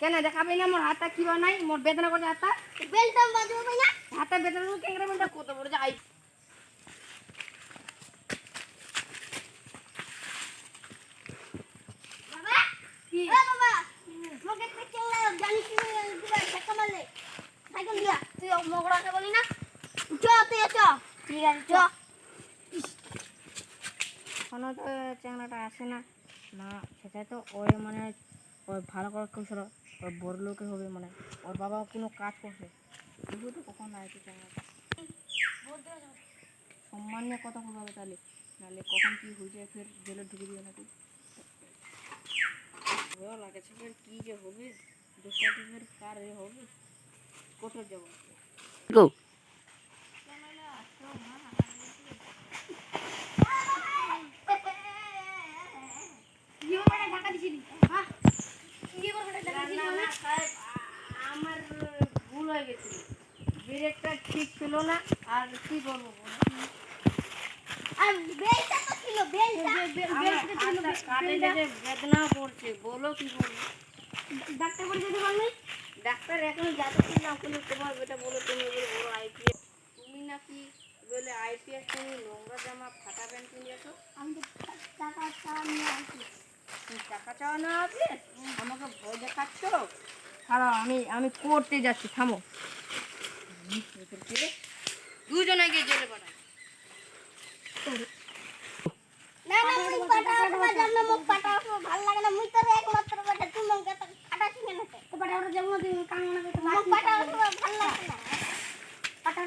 কেন দেখাবে না মোর হাতটা কি নাই মোর বেদনা করে হাতটা বেলটা বাজবে না হাতটা বেদনা করে কেন বেলটা কত বড় যে আই বাবা কি এ বাবা মোকে পিছন জানিস কি দিবা ধাক্কা মারলে সাইকেল দিয়া তুই মগড়াকে বলি না চ তুই চ ঠিক আছে চ কোনো তো চ্যাংড়াটা আসে না না সেটাই তো ওই মানে ওই ভালো করে কৌশল ওই বড় লোকে হবে মানে ওর বাবা কোনো কাজ করছে বুঝবো তো কখন আসছে চ্যাংড়াটা সম্মান নিয়ে কথা বলবে তাহলে নাহলে কখন কি হয়ে যায় ফের জেলে ঢুকে দিবে নাকি ভয় লাগেছে ফের কী যে হবে দোষটা ফের কার এ হবে কোথায় যাবো গো আমার ভুল হয়ে গেছিল ব্রেকটা ঠিক ছিল না আর কি করবো আর বেলটা তো ছিল বেলটা বেদনা করছে বলো কি করবো ডাক্তার বলে দিতে পারলি ডাক্তার এখন যাচ্ছে না কোনো তোমার বেটা বলো তুমি বলে বড় আইপিএস তুমি নাকি বলে আইপিএস তুমি নোংরা জামা ফাটা প্যান্ট কিনেছো আমি তো টাকা নিয়ে আসি তুমি টাকা চাও না আছে আমাকে ভয় দেখাচ্ছ খারাপ আমি করতে যাচ্ছি থামো দুজনে গিয়ে জেলে পাঠাই না না মুখ পাটা তোমার জন্য মুখ পাটা ভালো লাগে না মুই তো একমাত্র বেটা তুই মুখ কাটা চিনে না তো পাটা ওর যেমন তুই কান না তো মুখ পাটা ভালো লাগে না পাটা তো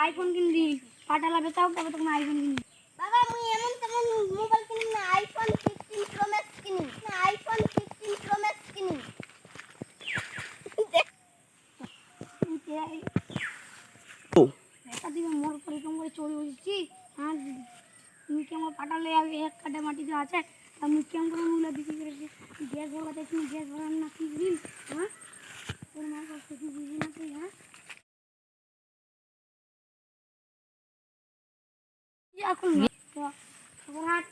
আইফোন কিনবি পাটা লাগবে তাও তবে তুমি আইফোন কিনবি বাবা মুই এমন তেমন মোবাইল কিনি না আইফোন 15 প্রো ম্যাক্স কিনি না আইফোন 15 প্রো ম্যাক্স কিনি এটা দিবে মোর করে কম করে চলে বসেছি আর তুমি কেমন পাঠালে এক কাটা মাটিতে আছে আমি কেমন করে মুলা বিক্রি করেছি গ্যাস ভরাতে তুমি গ্যাস ভরান না কি দিন হ্যাঁ তোর মার কাছে কি বুঝি না তুই হ্যাঁ এখন হাট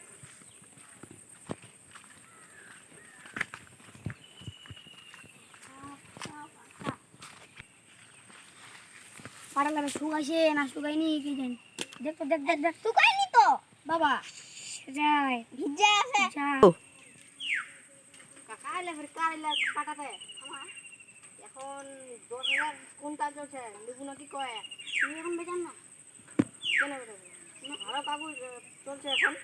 পাড়ালে শুকাইছে না শুকাইনি কি জানি দেখ তো দেখ দেখ দেখ শুকাইনি তো বাবা যাই ভিজে আছে যাও কাকাইলে ফের কাইলে পাঠাতে এখন 10,000 কোনটা চলছে লিবু নাকি কয় তুমি এখন বেজান না কেন বেটাবে ভালো কাবু চলছে এখন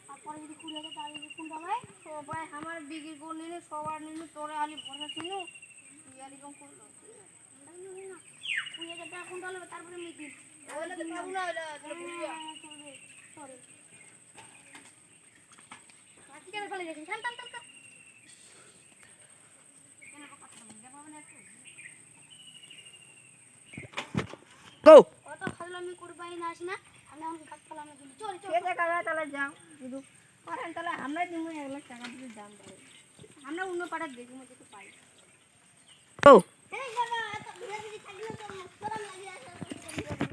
তারপরে যদি কুড়ি হাজার তাহলে কোনটা হয় সবাই আমার বিক্রি করে নিলে সবার নিলে তোরে আলি ভরসা ছিল তুই আলি কম করলো কুড়ি হাজার টাকা কোনটা হলে তারপরে মিটিং ওইলে তো পাবো না ওইলে সরি ঠিক আছে চলে যাচ্ছি থাম থাম থাম গো অত ফাজলামি করবাই না আসি না আমি আমাকে কাজ পালাম না কিন্তু চল চল কে টাকা তাহলে যাও শুধু করেন তাহলে আমরা দিব 1 লাখ টাকা দিয়ে দাম বাড়ে আমরা অন্য পাড়া দেখবো যদি পাই ও